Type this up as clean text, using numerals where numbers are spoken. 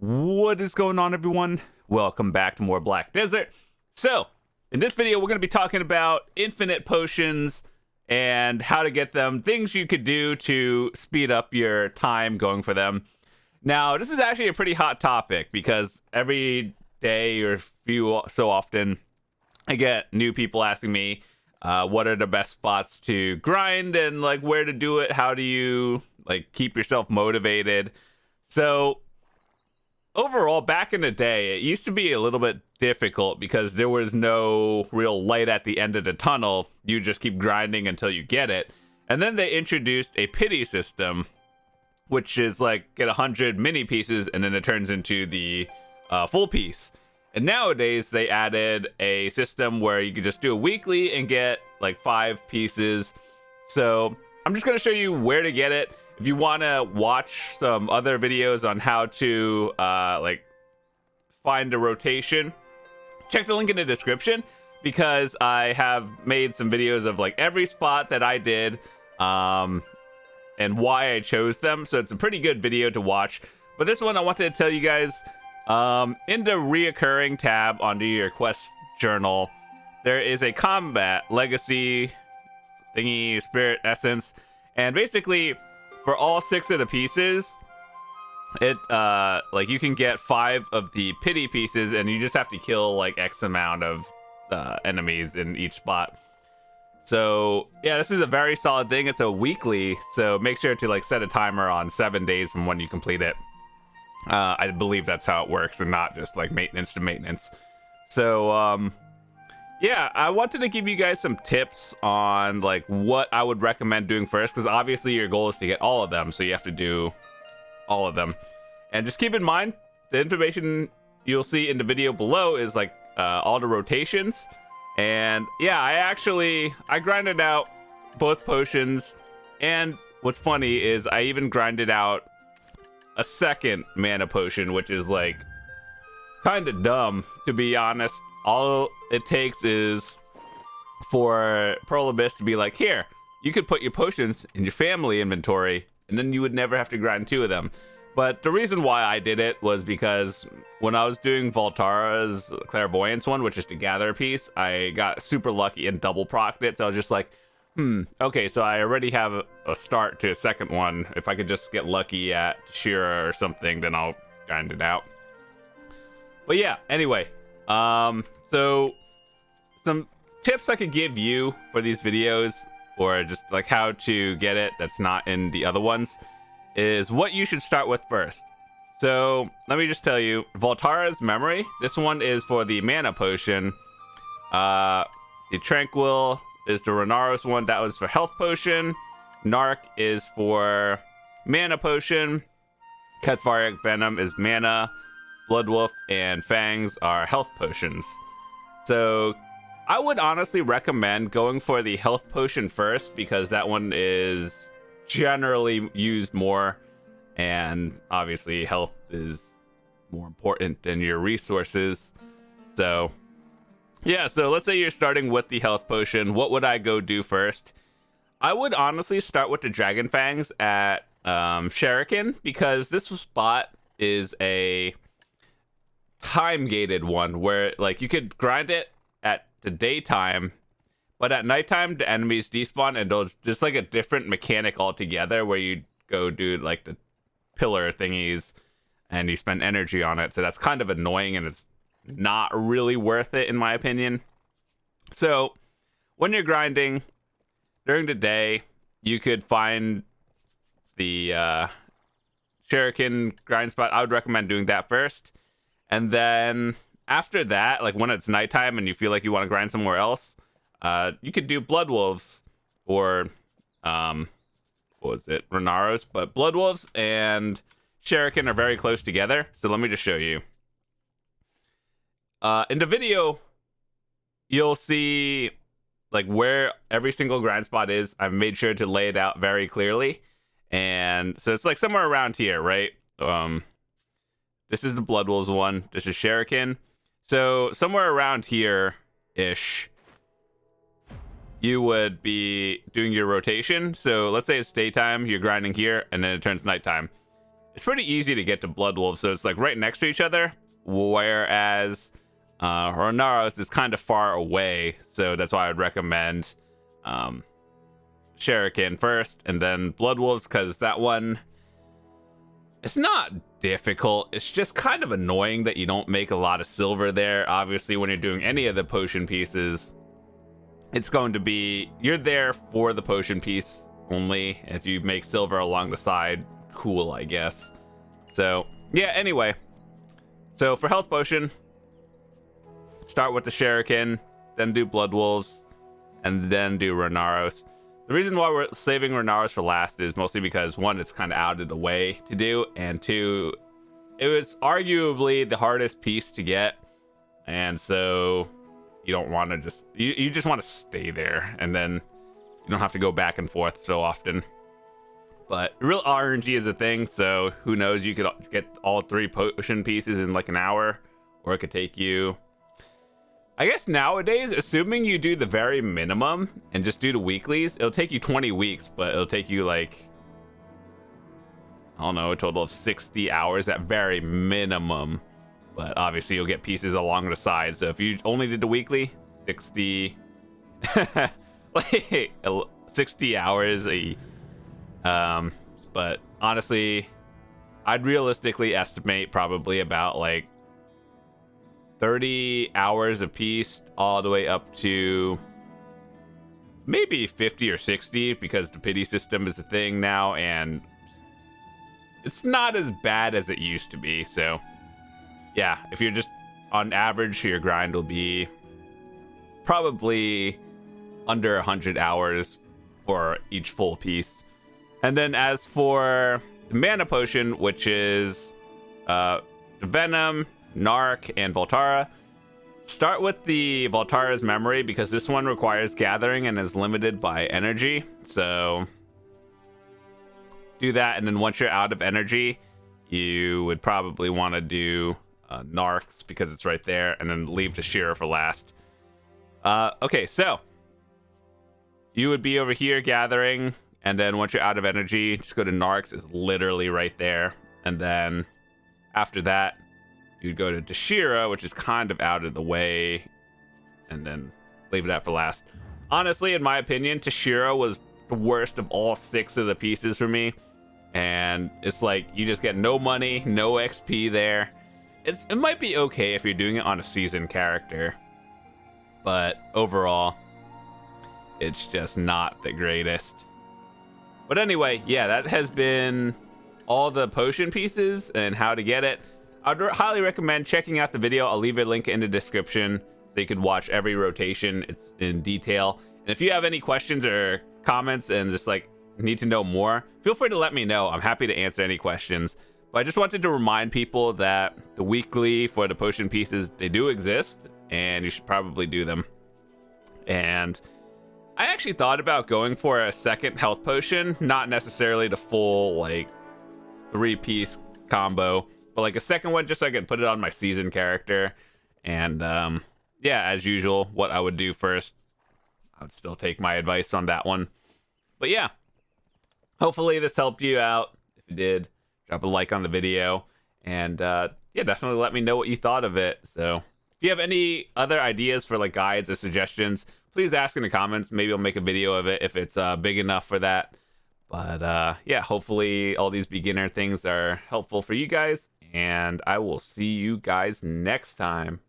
What is going on, everyone? Welcome back to more Black Desert. So, in this video, we're going to be talking about infinite potions and how to get them, things you could do to speed up your time going for them. Now, this is actually a pretty hot topic because every day or few so often, I get new people asking me what are the best spots to grind and like where to do it, how do you like keep yourself motivated. So overall, back in the day, it used to be a little bit difficult because there was no real light at the end of the tunnel. You just keep grinding until you get it. And then they introduced a pity system, which is like get 100 mini pieces and then it turns into the full piece. And nowadays they added a system where you can just do it weekly and get like 5 pieces. So I'm just going to show you where to get it. If you want to watch some other videos on how to like find a rotation, check the link in the description because I have made some videos of like every spot that I did and why I chose them. So it's a pretty good video to watch. But this one I wanted to tell you guys, in the reoccurring tab under your quest journal, there is a combat legacy thingy spirit essence, and basically for all 6 of the pieces, it like you can get 5 of the pity pieces, and you just have to kill like X amount of enemies in each spot. So yeah, this is a very solid thing. It's a weekly, so make sure to like set a timer on 7 days from when you complete it. I believe that's how it works, and not just like maintenance to maintenance. So yeah, I wanted to give you guys some tips on like what I would recommend doing first, because obviously your goal is to get all of them, so you have to do all of them. And just keep in mind, the information you'll see in the video below is like all the rotations. And yeah, I grinded out both potions, and what's funny is I even grinded out a second mana potion, which is like kind of dumb, to be honest. All it takes is for Pearl Abyss to be like, here, you could put your potions in your family inventory, and then you would never have to grind 2 of them. But the reason why I did it was because when I was doing Voltara's Clairvoyance one, which is the gather piece, I got super lucky and double procced it. So I was just like, okay, so I already have a start to a second one. If I could just get lucky at Shira or something, then I'll grind it out. But yeah, anyway, so some tips I could give you for these videos, or just like how to get it that's not in the other ones, is what you should start with first. So let me just tell you, Voltara's Memory, this one is for the mana potion. The Tranquil is the Renaros one, that was for health potion. Narc is for mana potion. Katvaric Venom is mana. Bloodwolf and Fangs are health potions. So I would honestly recommend going for the health potion first, because that one is generally used more, and obviously health is more important than your resources. So yeah, so let's say you're starting with the health potion. What would I go do first? I would honestly start with the Dragon Fangs at Shuriken, because this spot is a time-gated one where like you could grind it at the daytime, but at nighttime the enemies despawn, and there's like a different mechanic altogether where you go do like the pillar thingies and you spend energy on it. So that's kind of annoying, and it's not really worth it in my opinion. So when you're grinding during the day, you could find the Shuriken grind spot. I would recommend doing that first, and then after that, like when it's nighttime and you feel like you want to grind somewhere else, you could do Blood Wolves or what was it, Renaros. But Blood Wolves and Shuriken are very close together, so let me just show you. In the video, you'll see like where every single grind spot is. I've made sure to lay it out very clearly, and so it's like somewhere around here, right? This is the Blood Wolves one. This is Shuriken. So somewhere around here-ish, you would be doing your rotation. So let's say it's daytime, you're grinding here, and then it turns nighttime. it's pretty easy to get to Blood Wolves, so it's like right next to each other, whereas Ranaros is kind of far away, so that's why I would recommend Shuriken first and then Blood Wolves, because that one, it's not difficult, it's just kind of annoying that you don't make a lot of silver there. Obviously, when you're doing any of the potion pieces, it's going to be, you're there for the potion piece only. If you make silver along the side, cool, I guess. So yeah, anyway, so for health potion, start with the Shuriken, then do Blood Wolves, and then do Ranaros. The reason why we're saving Ranaros for last is mostly because, one, it's kind of out of the way to do, and two, it was arguably the hardest piece to get, and so you don't want to just, you just want to stay there, and then you don't have to go back and forth so often. But real RNG is a thing, so who knows, you could get all 3 potion pieces in like an hour, or it could take you, I guess nowadays, assuming you do the very minimum and just do the weeklies, it'll take you 20 weeks, but it'll take you like, I don't know, a total of 60 hours at very minimum. But obviously you'll get pieces along the side, so if you only did the weekly, 60 like 60 hours but honestly, I'd realistically estimate probably about like 30 hours a piece, all the way up to maybe 50 or 60, because the pity system is a thing now, and it's not as bad as it used to be. So yeah, if you're just on average, your grind will be probably under 100 hours for each full piece. And then as for the mana potion, which is Venom, Narc, and Voltara, start with the Voltara's memory, because this one requires gathering and is limited by energy. So do that, and then once you're out of energy, you would probably want to do Narc's, because it's right there, and then leave Tashira for last. Okay, so you would be over here gathering, and then once you're out of energy, just go to Narc's. It's literally right there. And then after that, you'd go to Tashira, which is kind of out of the way, and then leave that for last. Honestly, in my opinion, Tashira was the worst of all 6 of the pieces for me. And it's like, you just get no money, no XP there. It might be okay if you're doing it on a seasoned character, but overall, it's just not the greatest. But anyway, yeah, that has been all the potion pieces and how to get it. I'd highly recommend checking out the video. I'll leave a link in the description so you could watch every rotation. It's in detail. And if you have any questions or comments and just like need to know more, feel free to let me know. I'm happy to answer any questions. But I just wanted to remind people that the weekly for the potion pieces, they do exist, and you should probably do them. And I actually thought about going for a second health potion, not necessarily the full like 3-piece combo, but like a second one just so I could put it on my seasoned character. And yeah, as usual, what I would do first, I would still take my advice on that one. But yeah, hopefully this helped you out. If it did, drop a like on the video, and yeah, definitely let me know what you thought of it. So if you have any other ideas for like guides or suggestions, please ask in the comments. Maybe I'll make a video of it if it's big enough for that. But yeah, hopefully all these beginner things are helpful for you guys, and I will see you guys next time.